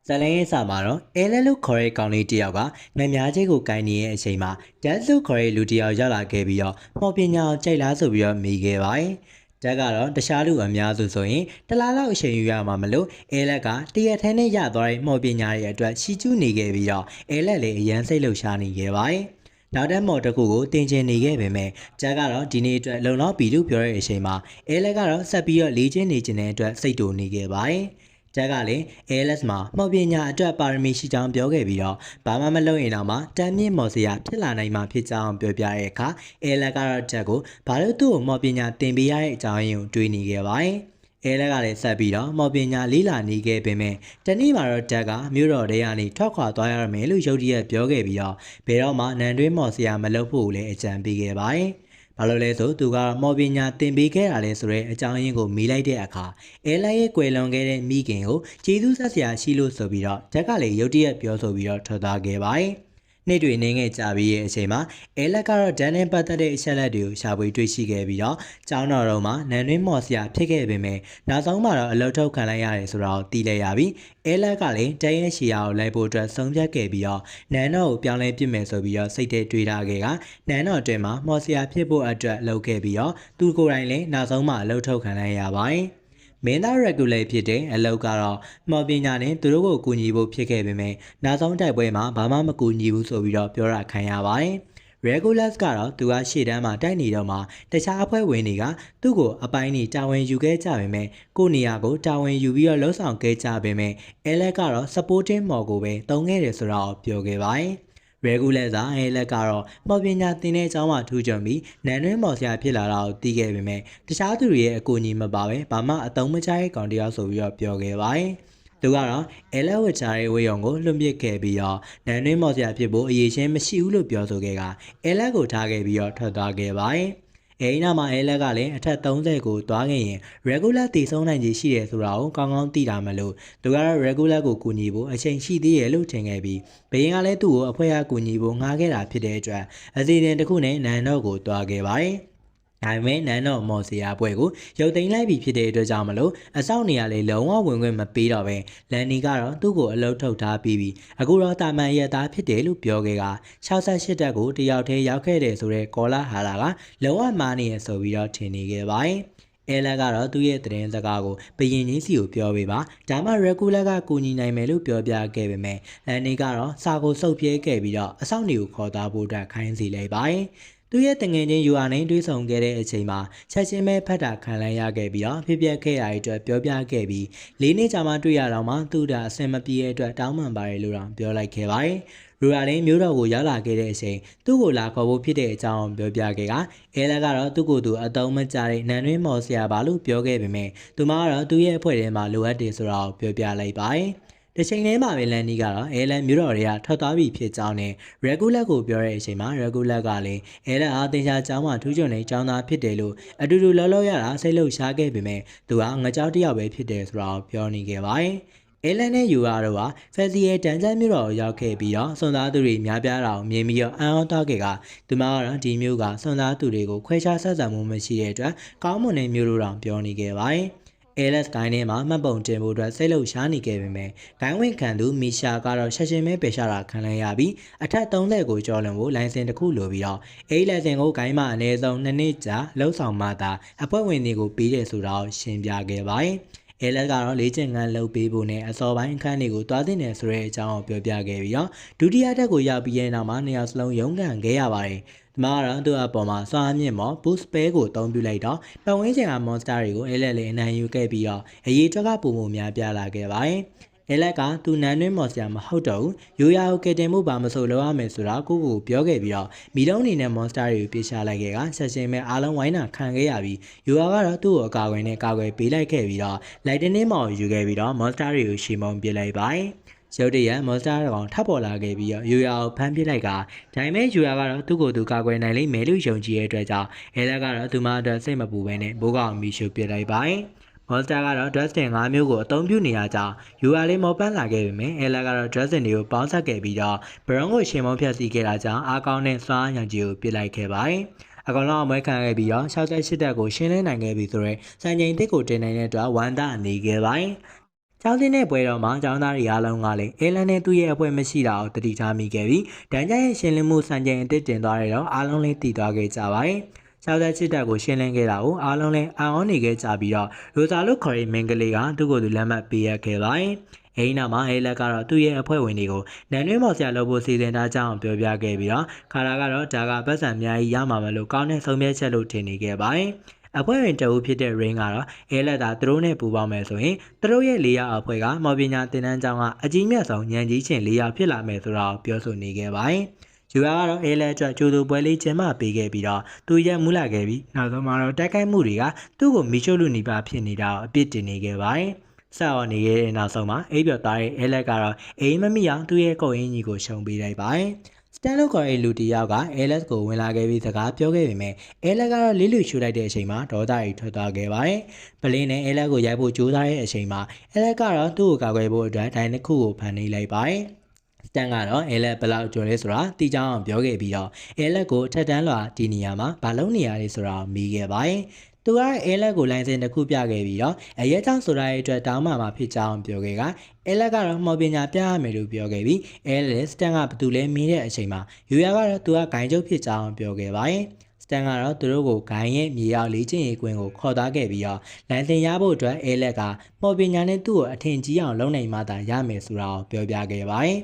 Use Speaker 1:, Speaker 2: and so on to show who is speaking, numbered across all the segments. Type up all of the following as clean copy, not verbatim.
Speaker 1: ဇလန်ရဲ့စာမှာတော့အဲလဲလို့ခေါ်တဲ့ကောင်လေးတယောက်ကငများချင်းကိုကိုင်းနေတဲ့အချိန်မှာဒက်လို့ခေါ်တဲ့လူတယောက်ရောက်လာခဲ့ပြီးတော့မော်ပညာကိုကြိုက်လားဆိုပြီးတော့မိခဲ့ပါတယ်။တက်ကတော့တခြားလူအများစုဆိုရင်တလားလောက်အချိန်ယူရမှာမလို့အဲလက်ကတရက်ထဲနဲ့ရသွားတဲ့မော်ပညာရဲ့အတွက်ရှီကျူးနေခဲ့ပြီးတော့အဲလက်လည်းအရန်စိတ်လှုပ်ရှားနေခဲ့ပါတယ်။နောက်တဲ့မော်တစ်ခုကိုတင်ကျင်နေခဲ့ပေမဲ့ဂျက်ကတော့ဒီနေ့အတွက်လုံလောက်ပြီလို့ပြောတဲ့အချိန်မှာအဲလက်ကတော့ဆက်ပြီးတော့လေးချင်းနေခြင်းတဲ့အတွက်စိတ်တူနေခဲ့ပါတယ်။ဂျက်ကလည်း ALS မှာမော်ပညာအတွက်ပါရမီရှိကြောင်းပြောခဲ့ပြီးတော့ဘာမှမလုပ်ရင်တော့မှတမ်းမြင့်မော်စရာဖြစ်လာနိုင်မှာဖြစ်ကြောင်းပြောပြတဲ့အခါ ALS ကတော့ဂျက်ကိုဘာလို့သူ့ကိုမော်ပညာတင်ပေးရတဲ့အကြောင်းရင်းကိုတွေးနေခဲ့ပါတယ်။အဲလက်ကလည်းဆက်ပြီးတော့မော်ပညာလေးလာနေခဲ့ပေမဲ့တနေ့မှာတော့ဓာတ်ကမြို့တော်ထဲကနေထွက်ခွာသွားရမယ်လို့ရုတ်တရက်ပြောခဲ့ပြီးတော့ဘယ်တော့မှနန်တွင်းမော်စရာမလုပ်ဖို့လည်းအကြံပေးခဲ့ပါတယ်။ဘာလို့လဲဆိုသူကမော်ပညာတင်ပေးခဲ့တာလဲဆိုတဲ့အကြောင်းရင်းကိုမေးလိုက်တဲ့အခါအဲလက်ရဲ့ကွယ်လွန်ခဲ့တဲ့မိခင်ကိုကျေးဇူးဆက်စရာရှိလို့ဆိုပြီးတော့ဓာတ်ကလည်းရုတ်တရက်ပြောဆိုပြီးတော့ထွက်သွားခဲ့ပါတယ်။နေ့တွေနေငယ်ကြပြီးရဲ့အချိန်မှာအဲလက်ကတော့ဒန်နဲ့ပတ်သက်တဲ့အချက်လက်တွေကိုရှာဖွေတွေ့ရှိခဲ့ပြီးတော့ကျောင်းတော်တော်မှာနန်တွင်းမော်စရာဖြစ်ခဲ့ပေမဲ့နောက်ဆုံးမှာတော့အလုတ်ထုတ်ခံလိုက်ရတယ်ဆိုတော့သိလိုက်ရပြီးအဲလက်ကလည်းတရဲရှီယာကိုလိုက်ဖို့အတွက်ဆုံးဖြတ်ခဲ့ပြီးတော့နန်တော်ကိုပြောင်းလဲပြစ်မယ်ဆိုပြီးတော့စိတ်ထဲတွေးထားခဲ့ကနန်တော်အတွင်းမှာမော်စရာဖြစ်ဖို့အတွက်လုပ်ခဲ့ပြီးတော့သူကိုယ်တိုင်လည်းနောက်ဆုံးမှာအလုတ်ထုတ်ခံလိုက်ရပါတယ်မင်းသား regular ဖြစ်တဲ့အလုပ်ကတော့မော်ပညာနဲ့သူတို့ကိုကူညီဖို့ဖြစ်ခဲ့ပေမဲ့နောက်ဆုံးတိုက်ပွဲမှာဘာမှမကူညီဘူးဆိုပြီးတော့ပြောတာခံရပါတယ်။ regulars ကတော့သူကရှေ့တန်းမှာတိုက်နေတော့မှတခြားအဖွဲ့ဝင်တွေကသူ့ကိုအပိုင်းနေတာဝန်ယူခဲ့ကြပေမဲ့ကိုနေရာကိုတာဝန်ယူပြီးတော့လှုပ်ဆောင်ခဲ့ကြပေမဲ့အဲလက်ကတော့ supporting မော်ကိုပဲတုံးခဲ့တယ်ဆိုတော့ပြောခဲ့ပါတယ်။ regular စာအဲလက်ကတော့မော်ပညာသင်တဲ့အကြောင်းမှထူးချွန်ပြီးနန်တွင်းမော်စရာဖြစ်လာတာကိုသိခဲ့ပေမဲ့တခြားသူတွေရဲ့အကူအညီမပါပဲဘာမှအသုံးမချတဲ့ကောင်တယောက်ဆိုပြီးတော့ပြောခဲ့ပါတယ်။သူကတော့အဲလက်ဝစ်ချာရဲ့ဝေယုံကိုလွှင့်ပစ်ခဲ့ပြီးတော့နန်တွင်းမော်စရာဖြစ်ဖို့အရေးချင်းမရှိဘူးလို့ပြောဆိုခဲ့ကအဲလက်ကိုထားခဲ့ပြီးတော့ထွက်သွားခဲ့ပါတယ်။အဲဒီနောက်မှာအဲလက်ကလည်းအထက်30ကိုသွားခဲ့ရင် regular တည်ဆုံးနိုင်ခြေရှိတယ်ဆိုတာကိုကောင်းကောင်းသိတာမလို့သူကတော့ regular ကိုကူညီဖို့အချိန်ရှိသေးရဲ့လို့ထင်ခဲ့ပြီးဘယင်းကလည်းသူ့ကိုအဖွဲ့အကူညီဖို့ငှားခဲ့တာဖြစ်တဲ့အတွက်အစီအစဉ်တစ်ခုနဲ့နန်တော့ကိုသွားခဲ့ပါတယ်။ဒါပေမဲ့နန်းတော်မော်စရာပွဲကိုရုပ်သိမ်းလိုက်ပြီဖြစ်တဲ့အတွက်ကြောင့်မလို့အဆောက်နေရာလေးလုံးဝဝင်ခွင့်မပေးတော့ပဲလန်နီကတော့သူ့ကိုအလုပ်ထုတ်ထားပြီးအခုတော့တာမန်ရက်သားဖြစ်တယ်လို့ပြောခဲ့က68တက်ကိုတယောက်တည်းရောက်ခဲ့တယ်ဆိုတဲ့ကောလာဟာလာကလုံးဝမားနေရဆိုပြီးတော့ထင်နေခဲ့ပါတယ်။အဲလက်ကတော့သူ့ရဲ့သတင်းစကားကိုဘယင်ကြီးစီကိုပြောပေးပါဒါမှ regular ကကူညီနိုင်မယ်လို့ပြောပြခဲ့ပေမဲ့လန်နီကတော့စာကိုစုပ်ပြဲခဲ့ပြီးတော့အဆောက်နေကိုခေါ်သွားဖို့အတွက်ခိုင်းစီလိုက်ပါတယ်။သူရဲ့တငယ်ချင်းယူအာနဲ့တွေးဆောင်ခဲ့တဲ့အချိန်မှာချက်ချင်းပဲဖတ်တာခံလိုက်ရခဲ့ပြီးတော့ဖြစ်ပျက်ခဲ့ရတဲ့အတွက်ပြောပြခဲ့ပြီး၄နှစ်ကြာမှတွေ့ရတော့မှသူ့တာအဆင်မပြေတဲ့အတွက်တောင်းပန်ပါတယ်လို့တော့ပြောလိုက်ခဲ့ပါတယ်။ရူရာလည်းမျိုးတော်ကိုရောက်လာခဲ့တဲ့အချိန်သူ့ကိုလာခေါ်ဖို့ဖြစ်တဲ့အကြောင်းပြောပြခဲ့ကအဲလက်ကတော့သူ့ကိုယ်သူအတုံးမကြတဲ့နန်တွင်းမော်စရာပါလို့ပြောခဲ့ပေမဲ့သူမကတော့သူ့ရဲ့အဖွဲ့ထဲမှာလိုအပ်တယ်ဆိုတော့ပြောပြလိုက်ပါတယ်။တချိန်တည်းမှာပဲလန်နီကတော့အဲလန်မျိုးတော်တွေကထွက်သွားပြီဖြစ်ကြောင်းနဲ့ regular ကိုပြောတဲ့အချိန်မှာ regular ကလည်းအဲလန်အားတင်ရှားကျောင်းမှာထူးချွန်တဲ့ကျောင်းသားဖြစ်တယ်လို့အတူတူလောလောရတာစိတ်လှုပ်ရှားခဲ့ပေမဲ့သူကငကြောက်တယောက်ပဲဖြစ်တယ်ဆိုတော့ပြောနေခဲ့ပါတယ်။အဲလန်နဲ့ယူအာတို့ကဖက်စီရဲ့တန်ချမ်းမျိုးတော်ကိုရောက်ခဲ့ပြီးတော့စွန်သားသူတွေများပြားတာကိုမြင်ပြီးတော့အံ့ဩသွားခဲ့ကသူမကတော့ဒီမျိုးကစွန်သားသူတွေကိုခွဲခြားဆက်ဆံမှုမရှိတဲ့အတွက်ကောင်းမွန်တဲ့မျိုးတို့တောင်ပြောနေခဲ့ပါတယ်။ ALS ဂိုင်းထဲမှာမှတ်ပုံတင်ဖို့အတွက်စိတ်လှုပ်ရှားနေခဲ့ပေမဲ့ဂိုင်းဝင်ခံသူမီရှာကတော့ရှက်ရှင်မဲပယ်ရှာတာခံလိုက်ရပြီးအထက်30ကိုကျော်လွန်ဖို့လိုင်စင်တစ်ခုလိုပြီးတော့အဲဒီလိုင်စင်ကိုဂိုင်းမှာအနည်းဆုံး2နှစ်ကြာလှုပ်ဆောင်မှသာအဖွဲ့ဝင်တွေကိုပေးတယ်ဆိုတာကိုရှင်းပြခဲ့ပါတယ်။အဲလက်ကတော့လေ့ကျင့်ခန်းလုပ်ပေးဖို့နဲ့အစောပိုင်းအခန်းတွေကိုတွားတင်နေဆိုတဲ့အကြောင်းကိုပြောပြခဲ့ပြီးတော့ဒုတိယတက်ကိုရောက်ပြီးတဲ့နောက်မှာနှစ်ယောက်စလုံးရုန်းကန်ခဲ့ရပါတယ်။ဒီမှာတော့သူ့အပေါ်မှာစွာမြင့်မော် boost spell ကိုအသုံးပြုလိုက်တော့ပတ်ဝန်းကျင်က monster တွေကိုအဲလက်လေးအနိုင်ယူခဲ့ပြီးတော့အရေးအတွက်ကပုံပုံများပြလာခဲ့ပါတယ်။အဲလက်ကသူနန်းတွင်းမော်စရာမဟုတ်တော့ဘူးရိုးရာကိုကယ်တင်မှုပါမဆိုလောက်ရမယ်ဆိုတာကိုပြောခဲ့ပြီးတော့မီလုံးအနေနဲ့ monster တွေကိုပြေးရှာလိုက်ခဲ့ကဆက်ရှင်မဲ့အားလုံးဝိုင်းတာခံခဲ့ရပြီးရိုးရာကတော့သူ့ကိုအကာအကွယ်နဲ့ကာကွယ်ပေးလိုက်ခဲ့ပြီးတော့ lightning မော်ကိုယူခဲ့ပြီးတော့ monster တွေကိုရှီမုံပြလိုက်ပါတယ်။ရုတ်တရက် monster ကောင်ထပ်ပေါ်လာခဲ့ပြီးတော့ယူရာကိုဖမ်းပစ်လိုက်ကဒါပေမဲ့ယူရာကတော့သူ့ကိုယ်သူကာကွယ်နိုင်လိမ့်မယ်လို့ယုံကြည်တဲ့အတွက်ကြောင့်အဲလက်ကတော့သူမအတွက်စိတ်မပူဘဲနဲ့ဘိုးကောင်မီရှုပစ်လိုက်ပါတယ်။ monster ကတော့ Dustin 5မျိုးကိုအသုံးပြုနေရကြောင်းယူရာလေးမောပန်းလာခဲ့ပေမဲ့အဲလက်ကတော့ Dustin တွေကိုပေါင်းဆက်ခဲ့ပြီးတော့ဘရွန်ကိုရှင်မုံဖြတ်စီခဲ့တာကြောင့်အားကောင်းတဲ့စွမ်းအားညံကြီးကိုပစ်လိုက်ခဲ့ပါတယ်။အကောင်လုံးအမွဲခံခဲ့ပြီးတော့68တက်ကိုရှင်းလင်းနိုင်ခဲ့ပြီဆိုတော့စံချိန်တစ်ကိုတင်နိုင်တဲ့အတွက်ဝမ်တာအနေခဲ့ပါတယ်။ ကျောင်းစင်းတဲ့ပွဲတော်မှာကျောင်းသားတွေအားလုံးကလည်းအဲလန်နဲ့သူ့ရဲ့အပွဲမရှိတာကိုတတိထားမိခဲ့ပြီးဒဏ်ကြရဲ့ရှင်းလင်းမှုစံချိန်အသစ်တင်သွားတဲ့တော့အားလုံးလည်းတည်သွားခဲ့ကြပါတယ်။ကျောင်းသားချစ်တပ်ကိုရှင်းလင်းခဲ့တာကိုအားလုံးလည်းအံ့ဩနေခဲ့ကြပြီးတော့ရိုဇာလို့ခေါ်တဲ့မင်္ဂလေးကသူ့ကိုယ်သူလက်မှတ်ပေးရခဲ့ပါတယ်။အိမ်နောက်မှာအဲလက်ကတော့သူ့ရဲ့အဖွဲ့ဝင်တွေကိုနန်တွင်းမော်ဆရာလုပ်ဖို့စီစဉ်ထားကြောင်းပြောပြခဲ့ပြီးတော့ခါရာကတော့ဒါကပတ်စံအများကြီးရမှာမလို့ကောင်းတဲ့ဆုံးဖြတ်ချက်လို့ထင်နေခဲ့ပါတယ်။အဖွဲ့ဝင်တအုပ်ဖြစ်တဲ့ Rain ကတော့အဲလက်သာသူတို့နဲ့ပူးပေါင်းမယ်ဆိုရင်သူတို့ရဲ့၄ရောက်အဖွဲ့ကမော်ပညာသင်တန်းကျောင်းကအကြီးမြတ်ဆုံးညံကြီးချင်း၄ရောက်ဖြစ်လာမယ်ဆိုတာကိုပြောဆိုနေခဲ့ပါတယ်။ယူအားကတော့အဲလက်အတွက်ကျိုးသူပွဲလေးကျင်းပပေးခဲ့ပြီးတော့သူရက်မူးလာခဲ့ပြီးနောက်ဆုံးမှာတော့တိုက်ခိုက်မှုတွေကသူ့ကိုမီချိုလူနီပါဖြစ်နေတာကိုအပြစ်တင်နေခဲ့ပါတယ်။ဆောက်နေခဲ့တဲ့နောက်ဆုံးမှာအိပ်ပျော်သွားတဲ့အဲလက်ကတော့အိမ်မမိအောင်သူ့ရဲ့ကိုယ်အင်းကြီးကိုရှုံပေးလိုက်ပါတယ်။စတန်လို့ခေါ်တဲ့လူတယောက်က LS ကိုဝင်လာခဲ့ပြီးစကားပြောခဲ့ပေမဲ့ LS ကတော့လေးလူရှူလိုက်တဲ့အချိန်မှာဒေါသကြီးထွက်သွားခဲ့ပါတယ်။ပလင်းနဲ့ LS ကိုရိုက်ဖို့ကြိုးစားတဲ့အချိန်မှာ LS ကတော့သူ့ကိုကာကွယ်ဖို့အတွက်ဒိုင်တစ်ခုကိုဖန်တီးလိုက်ပါတယ်။စတန်ကတော့ LS ဘယ်လောက်ကျော်လဲဆိုတာသိကြအောင်ပြောခဲ့ပြီးတော့ LS ကိုထက်တန်းလွှာဒီနေရာမှာဘာလုံးနေရလဲဆိုတာကိုမေးခဲ့ပါတယ်။သူကအဲလက်ကိုလိုင်းစင်တစ်ခုပြခဲ့ပြီးတော့အရဲချောင်းဆိုတာရဲ့အတွက်တောင်းမှမှာဖြစ်ကြောင်းပြောခဲ့ကအဲလက်ကတော့မော်ပညာပြရမယ်လို့ပြောခဲ့ပြီးအဲလက်စတန်ကဘသူလဲမင်းတဲ့အချိန်မှာယူရကတော့သူကဂိုင်းချုပ်ဖြစ်ကြောင်းပြောခဲ့ပါတယ်စတန်ကတော့သူတို့ကိုဂိုင်းရဲ့မြေရောက်လေးချင်းရေးကွင်းကိုခေါ်သွားခဲ့ပြီးတော့လိုင်းစင်ရဖို့အတွက်အဲလက်ကမော်ပညာနဲ့သူ့ကိုအထင်ကြီးအောင်လုပ်နိုင်မှသာရမယ်ဆိုတာကိုပြောပြခဲ့ပါတယ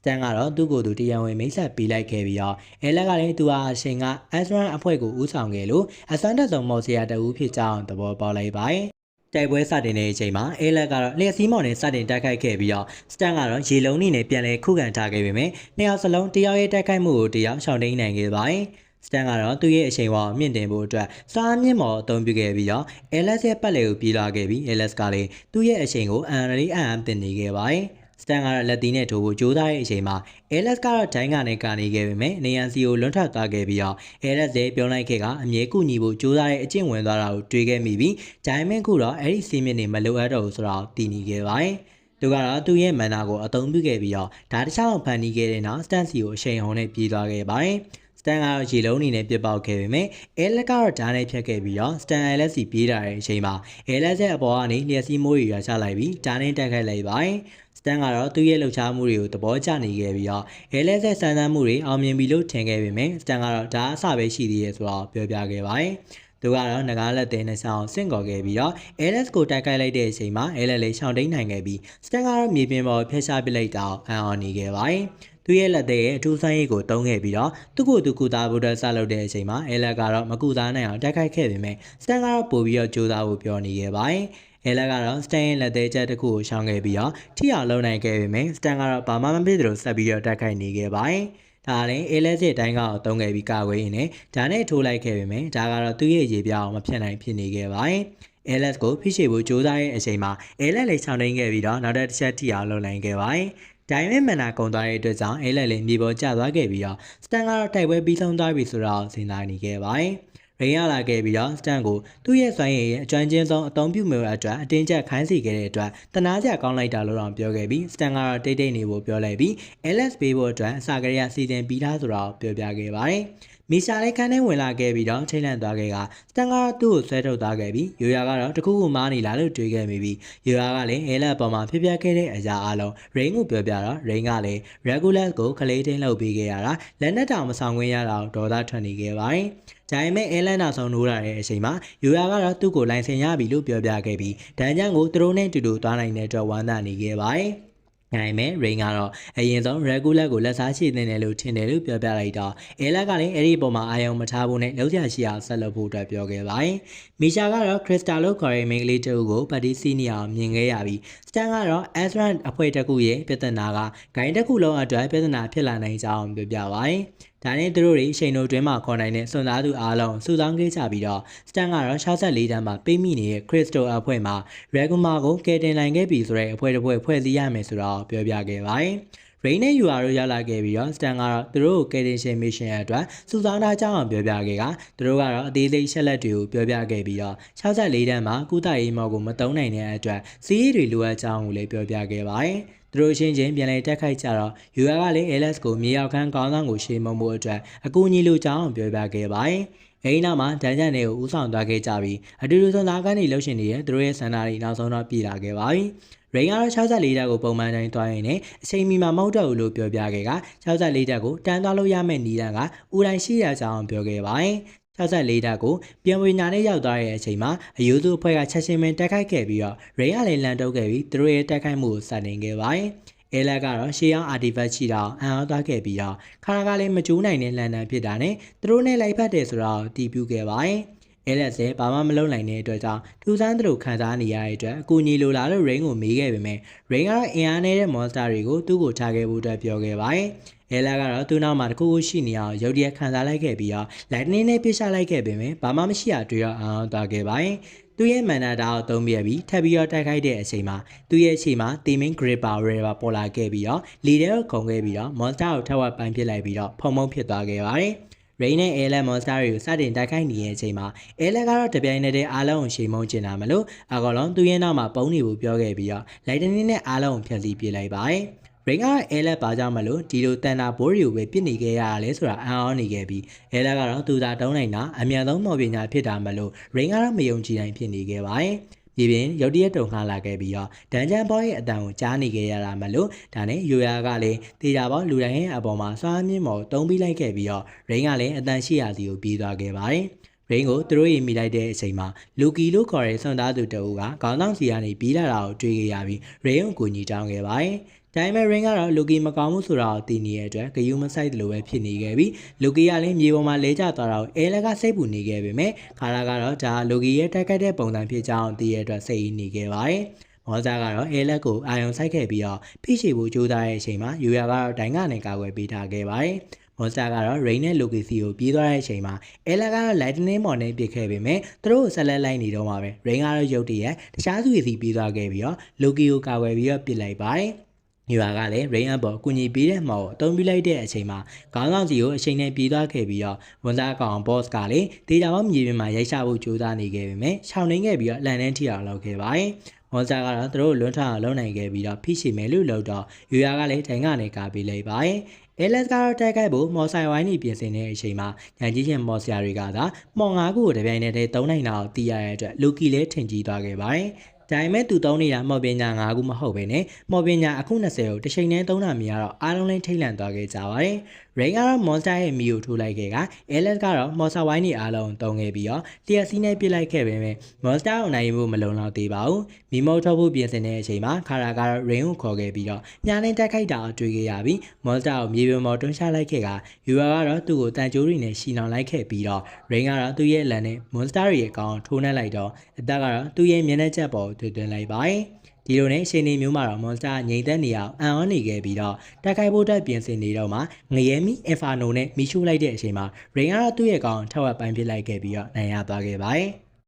Speaker 1: ်စတန်ကတော့သူ့ကိုယ်သူတရားဝင်မိတ်ဆက်ပေးလိုက်ခဲ့ပြီးတော့အဲလက်ကလည်းသူဟာအချိန်က Asran အဖွဲ့ကိုဦးဆောင်ခဲ့လို့အစွမ်းတက်ဆုံးမော်ဆရာတဦးဖြစ်ကြောင်းသဘောပေါက်လိုက်ပါတယ်။တိုက်ပွဲစတင်တဲ့အချိန်မှာအဲလက်ကတော့လျှက်စီးမော်နဲ့စတင်တိုက်ခိုက်ခဲ့ပြီးတော့စတန်ကတော့ရေလုံးနေနဲ့ပြန်လဲခုခံထားခဲ့ပေမဲ့နှစ်ယောက်စလုံးတယောက်ရဲ့တိုက်ခိုက်မှုကိုတယောက်ရှောင်တိန်နိုင်ခဲ့ပါတယ်။စတန်ကတော့သူ့ရဲ့အချိန်ဝါမြင့်တင်ဖို့အတွက်စားမြင့်မော်အသုံးပြုခဲ့ပြီးတော့ LS ရဲ့ပတ်လည်ကိုပြေးလာခဲ့ပြီး LS ကလည်းသူ့ရဲ့အချိန်ကိုအန်ရီတင်နေခဲ့ပါတယ်။စတန်ကတော့လက်သီးနဲ့ထိုးဖို့ကြိုးစားတဲ့အချိန်မှာ LS ကတော့ဒိုင်းကနေကနေခဲ့ပေမဲ့နေရန်စီကိုလွန်ထွက်သွားခဲ့ပြီးတော့ LS လည်းပြောလိုက်ခဲ့ကအမြဲကူညီဖို့ကြိုးစားတဲ့အကျင့်ဝင်သွားတာကိုတွေးခဲ့မိပြီးဒိုင်းမင်းခုတော့အဲ့ဒီစီးမြင့်နေမလိုအပ်တော့ဘူးဆိုတော့တည်နေခဲ့ပါတယ်။သူကတော့သူ့ရဲ့မန်နာကိုအသုံးပြုခဲ့ပြီးတော့ဒါတခြားအောင်ဖန်တီးခဲ့တဲ့နောက်စတန်စီကိုအချိန်ဟုန်နဲ့ပြေးသွားခဲ့ပါတယ်။စတန်ကတော့ရေလုံးအနေနဲ့ပြစ်ပေါက်ခဲ့ပေမဲ့အဲလက်ကတော့ဓာတ်နဲ့ဖြတ်ခဲ့ပြီးတော့စတန် LS ပြေးလာတဲ့အချိန်မှာအဲလက်ရဲ့အပေါ်ကနေလျှက်စီးမိုးတွေရချလိုက်ပြီးဓာတ်နဲ့တက်ခိုက်လိုက်ပါတယ်။စတန်ကတော့သူ့ရဲ့လှုပ်ရှားမှုတွေကိုသဘောကျနေခဲ့ပြီးတော့အဲလက်ရဲ့စမ်းသမ်းမှုတွေအောင်မြင်ပြီလို့ထင်ခဲ့ပေမဲ့စတန်ကတော့ဒါအစပဲရှိသေးရဲ့ဆိုတော့ပြောပြခဲ့ပါတယ်။သူကတော့ငကားလက်သေးနဲ့ဆောင်ဆင့်ခေါ်ခဲ့ပြီးတော့ LS ကိုတိုက်ခိုက်လိုက်တဲ့အချိန်မှာ LS လေးရှောင်တိန်နိုင်ခဲ့ပြီးစတန်ကတော့မြေပြင်ပေါ်ဖျက်ချပစ်လိုက်တာအံ့ဩနေခဲ့ပါတယ်။သူရဲ့လက်သေးရဲ့အထူးဆိုင်ရည်ကိုတုံးခဲ့ပြီးတော့သူ့ကိုယ်သူကူသားဖို့အတွက်စလုပ်တဲ့အချိန်မှာအဲလက်ကတော့မကူသားနိုင်အောင်တိုက်ခိုက်ခဲ့ပေမဲ့စတန်ကတော့ပို့ပြီးတော့ကြိုးစားဖို့ပြောနေခဲ့ပါတယ်။အဲလက်ကတော့စတန်ရဲ့လက်သေးချက်တစ်ခုကိုရှောင်ခဲ့ပြီးတော့ထိအောင်လုံနိုင်ခဲ့ပေမဲ့စတန်ကတော့ဘာမှမဖြစ်သလိုဆက်ပြီးတော့တိုက်ခိုက်နေခဲ့ပါတယ်။ဒါလည်းအဲလက်ရဲ့တိုင်းကောင်ကိုတုံးခဲ့ပြီးကာကွယ်ရင်းနဲ့ဒါနဲ့ထိုးလိုက်ခဲ့ပေမဲ့ဒါကတော့သူ့ရဲ့ရေပြားအောင်မဖြစ်နိုင်ဖြစ်နေခဲ့ပါတယ်။ LS ကိုဖိရှေဖို့ကြိုးစားတဲ့အချိန်မှာ LS လေးချောင်းတိန်ခဲ့ပြီးတော့နောက်တစ်ချက်ထိအောင်လုပ်နိုင်ခဲ့ပါတယ်။ဒိုင်မန်မန်နာကုံသွားတဲ့အတွက်ကြောင့် LS လေးမြေပေါ်ကျသွားခဲ့ပြီးတော့စတန်ကတော့တိုက်ပွဲပြီးဆုံးသွားပြီဆိုတော့စဉ်းစားနေခဲ့ပါတယ်။ရိန်ရလာခဲ့ပြီးတော့စတန်ကိုသူ့ရဲ့စွမ်းရည်ရဲ့အကျွမ်းကျင်းဆုံးအသုံးပြုမျိုးအတွက်အတင်းကျပ်ခိုင်းစီခဲ့တဲ့အတွက်တနာကြကောင်းလိုက်တာလို့တော့ပြောခဲ့ပြီးစတန်ကတော့တိတ်တိတ်နေဖို့ပြောလိုက်ပြီး LS ပေးဖို့အတွက်အစာကလေးကစီစဉ်ပြီးသားဆိုတော့ပြောပြခဲ့ပါတယ်။မီရှာလေးခန်းထဲဝင်လာခဲ့ပြီးတော့ထိတ်လန့်သွားခဲ့ကစတန်ကတော့သူ့ကိုဆွဲထုတ်သွားခဲ့ပြီးယူယာကတော့တခုခုမားနေလာလို့တွေးခဲ့မိပြီးယူယာကလည်းအဲလက်ပေါ်မှာဖြစ်ပျက်ခဲ့တဲ့အရာအလုံးရိန်ကိုပြောပြတော့ရိန်ကလည်း regular ကိုခလေးထိန်လုပ်ပေးခဲ့ရတာလက်နက်တောင်မဆောင်ခွင့်ရတာဒေါသထွက်နေခဲ့ပါတယ်။ဒါပေမဲ့အဲလန်နောက်ဆုံးနိုးလာတဲ့အချိန်မှာယူယာကတော့သူ့ကိုလိုင်စင်ရပြီလို့ပြောပြခဲ့ပြီးဒန်ဂျန်ကိုသူတို့နဲ့တူတူသွားနိုင်တဲ့အတွက်ဝမ်းသာနေခဲ့ပါတယ်။နိုင်မဲ့ရိန်ကတော့အရင်ဆုံး regular ကိုလက်စားရှိနေတယ်လို့ထင်တယ်လို့ပြောပြလိုက်တော့အဲလက်ကလည်းအဲ့ဒီပုံမှာအာယုံမထားဖို့နဲ့လောက်ရရှိအောင်ဆက်လုပ်ဖို့အတွက်ပြောခဲ့ပါတယ်။မီရှာကတော့ခရစ္စတာလို့ခေါ်တဲ့မိန်းကလေးတဦးကိုပါတီစီနီအောင်မြင်ခဲ့ရပြီးစတန်ကတော့ Asran အဖွဲ့တစ်ခုရဲ့ပြဿနာကဂိုင်းတစ်ခုလုံးအတွက်ပြဿနာဖြစ်လာနိုင်ကြောင်းပြောပြပါတယ်။ဒါနဲ့သူတို့တွေအချိန်တို့တွင်းမှာခေါ်နိုင်တဲ့စွန်သားသူအားလုံးစုဆောင်းခဲ့ကြပြီးတော့စတန်ကတော့64တန်းမှာပေးမိနေတဲ့ခရစ္စတိုအဖွဲ့မှာရက်ဂူမာကိုကယ်တင်နိုင်ခဲ့ပြီဆိုတဲ့အဖွဲ့တစ်ဖွဲ့ဖွဲ့စည်းရမယ်ဆိုတော့ပြောပြခဲ့ပါတယ်။ရိန်နဲ့ယူအာတို့ရောက်လာခဲ့ပြီးတော့စတန်ကတော့သူတို့ကိုကယ်တင်ရှင်မစ်ရှင်အတွက်စုဆောင်းထားကြောင်းပြောပြခဲ့ကသူတို့ကတော့အသေးစိတ်ရှက်လက်တွေကိုပြောပြခဲ့ပြီးတော့64တန်းမှာကုသရေးမော်ကိုမတုံးနိုင်တဲ့အတွက်စီးရီတွေလိုအပ်ကြောင်းကိုလည်းပြောပြခဲ့ပါတယ်။သူတို့ချင်းချင်းပြန်လည်တက်ခိုက်ကြတော့ UR ကလည်း LS ကိုမြေရောက်ခန်းကောင်းဆောင်ကိုရှေ့မုံမှုအတွက်အကူအညီလိုကြောင်းပြောပြခဲ့ပါတယ်။ အိမ်နောက်မှာဒန်ဂျန်တွေကိုဦးဆောင်သွားခဲ့ကြပြီးအတူတူစွန်သားကနေလှုပ်ရှင်နေတဲ့သူတို့ရဲ့ဆန္ဒတွေနောက်ဆုံးတော့ပြည်လာခဲ့ပါပြီ။ရိန်ကတော့64တက်ကိုပုံမှန်တိုင်းသွားရင်းနဲ့အချိန်မီမှာမဟုတ်တော့ဘူးလို့ပြောပြခဲ့က64တက်ကိုတန်းသွားလို့ရမယ့်နီးလန်းကဦးတိုင်းရှိရကြအောင်ပြောခဲ့ပါတယ်။64တက်ကိုပြန်ဝင်ညာနဲ့ရောက်သွားတဲ့အချိန်မှာအယူစုအဖွဲ့ကချက်ချင်းပင်တက်ခိုက်ခဲ့ပြီးတော့ရိန်ကလည်းလန်တုပ်ခဲ့ပြီးသူတို့ရဲ့တက်ခိုက်မှုကိုစတင်ခဲ့ပါတယ်။အဲလက်ကတော့ရှေးအောင်အာတီဖက်ရှိတာအံ့အားသွားခဲ့ပြီးတော့ခါရကလည်းမကျိုးနိုင်တဲ့လန်တန်ဖြစ်တာနဲ့သူတို့နဲ့လိုက်ဖက်တယ်ဆိုတော့တီးပြူခဲ့ပါတယ်။အဲလက်စဲဘာမှမလုပ်နိုင်တဲ့အတွက်ကြောင့်ထူးဆန်းသလိုခံစားနေရတဲ့အတွက်အကူညီလိုလာလို့ရိန်ကိုမေးခဲ့ပေမဲ့ရိန်ကတော့အင်အားနေတဲ့မွန်စတာတွေကိုသူ့ကိုထားခဲ့ဖို့အတွက်ပြောခဲ့ပါတယ်။အဲလက်ကတော့သူ့နောက်မှာတစ်ခုခုရှိနေအောင်ရုတ်တရက်ခံစားလိုက်ခဲ့ပြီးတော့လိုက်တင်းနဲ့ပြစ်ချလိုက်ခဲ့ပေမဲ့ဘာမှမရှိတာတွေ့တော့အံ့အားသွားခဲ့ပါတယ်။သူရဲ့မန်နာတာကိုသုံးပြပြီးထပ်ပြီးတော့တိုက်ခိုက်တဲ့အချိန်မှာသူရဲ့အချိန်မှာတီမင်းဂရစ်ပါရဲပါပေါ်လာခဲ့ပြီးတော့လီဒဲကိုခုန်ခဲ့ပြီးတော့မွန်စတာကိုထပ်ဝက်ပိုင်းပစ်လိုက်ပြီးတော့ဖုံဖုံဖြစ်သွားခဲ့ပါတယ်။ရိန်နဲ့အဲလက်မွန်စတာတွေကိုစတင်တိုက်ခိုက်နေတဲ့အချိန်မှာအဲလက်ကတော့တပြိုင်နက်တည်းအားလုံးကိုရှေ့မုံကျင်တာမလို့အကောင်လုံးသူရဲ့နောက်မှာပုံနေဖို့ပြောခဲ့ပြီးတော့လိုက်တနင်းနဲ့အားလုံးကိုဖျက်ဆီးပြလိုက်ပါတယ်။ရိန်ကအဲလက်ပါကြောင့်မလို့ဒီလိုတန်တာဘိုးတွေကိုပဲပြစ်နေခဲ့ရတာလဲဆိုတာအံ့အားနေခဲ့ပြီးအဲလက်ကတော့သူသာတုံးနိုင်တာအမြန်ဆုံးမော်ပညာဖြစ်တာမလို့ရိန်ကတော့မယုံကြည်နိုင်ဖြစ်နေခဲ့ပါတယ်။ဒီပြင်ရုတ်တရက်တုံခါလာခဲ့ပြီးတော့ဒန်ဂျန်ဘောရဲ့အတန်ကိုကြားနေခဲ့ရတာမလို့ဒါနဲ့ယူယာကလည်းတေချာပေါလူတိုင်းရဲ့အပေါ်မှာစွားမြင့်မော်တုံးပြီးလိုက်ခဲ့ပြီးတော့ရိန်ကလည်းအတန်ရှိရာစီကိုပြေးသွားခဲ့ပါတယ်။ရိန်ကိုသူတို့ရေမိလိုက်တဲ့အချိန်မှာလူကီလို့ခေါ်တဲ့ဆွန်သားသူတအုပ်ကခေါင်းဆောင်စီကနေပြေးလာတာကိုတွေ့ခဲ့ရပြီးရိန်ကိုကူညီတောင်းခဲ့ပါတယ်။ဒါပေမဲ့ရင်းကတော့လူကီမကောင်းမှုဆိုတာကိုသိနေတဲ့အတွက်ဂယုမဆိုင်တယ်လို့ပဲဖြစ်နေခဲ့ပြီးလူကီကလည်းမြေပေါ်မှာလဲကျသွားတာကိုအဲလက်ကစိတ်ပူနေခဲ့ပေမဲ့ခါလာကတော့ဒါလူကီရဲ့တိုက်ခိုက်တဲ့ပုံစံဖြစ်ကြောင်းသိရတဲ့အတွက်စိတ်အေးနေခဲ့ပါတယ်။မော်ဇာကတော့အဲလက်ကိုအာယုံဆိုင်ခဲ့ပြီးတော့ဖိရှိဖို့ကြိုးစားတဲ့အချိန်မှာယူယာကတော့ဒိုင်ကနေကာကွယ်ပေးထားခဲ့ပါတယ်။မော်စတာကတော့ရိန်နဲ့လိုကီစီကိုပြေးသွားတဲ့အချိန်မှာအဲလက်ကတော့လိုက်တနင်းမော်နဲ့ပြစ်ခဲ့ပေမဲ့သူတို့ဆက်လက်လိုက်နေတော့မှာပဲရိန်ကတော့ရုတ်တရက်တခြားသူတွေစီပြေးသွားခဲ့ပြီးတော့လိုကီကိုကာကွယ်ပြီးတော့ပစ်လိုက်ပါတယ်။ညီပါကလည်းရိန်အပေါ်အကူအညီပေးတဲ့မှာကိုအသုံးပြုလိုက်တဲ့အချိန်မှာခေါင်းဆောင်စီကိုအချိန်နဲ့ပြေးသွားခဲ့ပြီးတော့ဝန်သားကောင်ဘော့စ်ကလည်းဒေတာပေါင်းမြေပြင်မှာရိုက်ချဖို့ကြိုးစားနေခဲ့ပေမဲ့ရှောင်နေခဲ့ပြီးတော့လန်နှန်းထိအောင်လုပ်ခဲ့ပါတယ်။မွန်စတာကတော့သူတို့လွန်းထအောင်လုပ်နိုင်ခဲ့ပြီးတော့ဖိရှိမယ်လို့လုပ်တော့ယူယာကလည်းထိုင်ကနေကာပေးလိုက်ပါတယ်။အဲလက်ကတော့တိုက်ခိုက်ဖို့မော်ဆိုင်ဝိုင်းနေပြင်ဆင်တဲ့အချိန်မှာညံကြီးရှင်မော်ဆရာတွေကသာမော်၅ခုကိုတပြိုင်နက်တည်းသုံးနိုင်တာကိုသိရတဲ့အတွက်လူကီလည်းထင်ကြီးသွားခဲ့ပါတယ်။ဒါပေမဲ့သူသုံးနေတာမော်ပညာ5ခုမဟုတ်ပဲနဲ့မော်ပညာအခု20ကိုတစ်ချိန်တည်းသုံးတာမြင်ရတော့အားလုံးလည်းထိတ်လန့်သွားခဲ့ကြပါတယ်။ရိန်ကတော့မွန်စတာရဲ့မီကိုထိုးလိုက်ခဲ့ကအဲလက်ကတော့မော်ဆာဝိုင်းနေအားလုံးသုံးခဲ့ပြီးတော့လျှက်စီးနဲ့ပြစ်လိုက်ခဲ့ပေမဲ့မွန်စတာကိုနိုင်ဖို့မလုံလောက်သေးပါဘူး။မီမိုထုတ်ဖို့ပြင်ဆင်တဲ့အချိန်မှာခါရာကတော့ရိန်ကိုခေါ်ခဲ့ပြီးတော့ညာနဲ့တက်ခိုက်တာကိုတွေ့ခဲ့ရပြီးမွန်စတာကိုမြေပြင်ပေါ်တွန်းချလိုက်ခဲ့ကယူယာကတော့သူ့ကိုတန်ကြိုးတွေနဲ့ရှီနောင်လိုက်ခဲ့ပြီးတော့ရိန်ကတော့သူ့ရဲ့လန်နဲ့မွန်စတာရဲ့အကောင်ထိုးနှက်လိုက်တော့အသက်ကတော့သူ့ရဲ့မျက်နှာချက်ပေါ်ကိုသွင်းလိုက်ပါတယ်။ဒီလိုနဲ့ရှင်နေမျိုးမှာတော့မွန်စတာငြိမ်သက်နေအောင်အံ့အားနေခဲ့ပြီးတော့တိုက်ခိုက်ဖို့တက်ပြင်ဆင်နေတော့မှငရဲမီအင်ဖာနိုနဲ့မီရှိုးလိုက်တဲ့အချိန်မှာရိန်ကတော့သူ့ရဲ့ကောင်ထက်ဝက်ပိုင်းပစ်လိုက်ခဲ့ပြီးတော့နိုင်ရသွားခဲ့ပါတယ်။